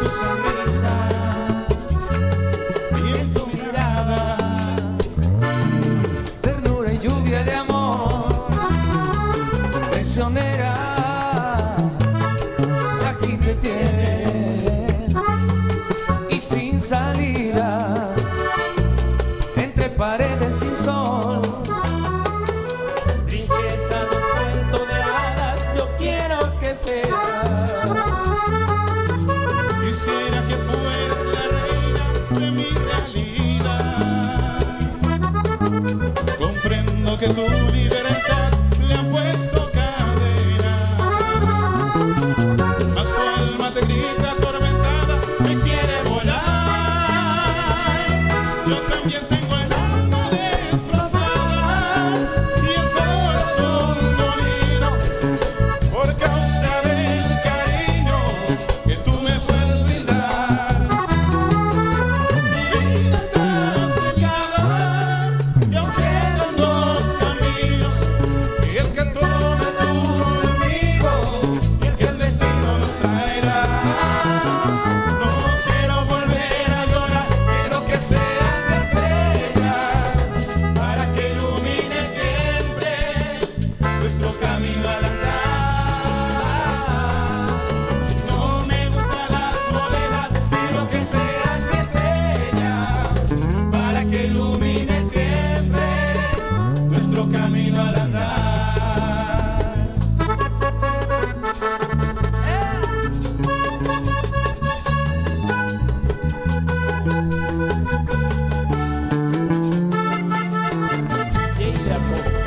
tu sonrisa y en tu mirada, ternura y lluvia de amor, prisionera, aquí te tienes, y sin salida, entre paredes sin sol, princesa de un cuento de hadas, yo quiero que seas. quisiera que fueras la reina de mi realidad. Comprendo que tu libertad le han puesto cadenas, mas tu alma te grita atormentada, me quiere volar. Yo también tengo el alma destrozada y el corazón dolido por causa del cariño que tú me puedes brindar. Mi vida está sellada y aún quedan dos caminos, y el que tomes tú conmigo y el que el destino nos traerá. No quiero volver a llorar, quiero que seas la estrella para que ilumine siempre nuestro camino al andar. No me gusta la soledad, quiero que seas mi estrella para que ilumine siempre nuestro camino al andar. J. Lapo.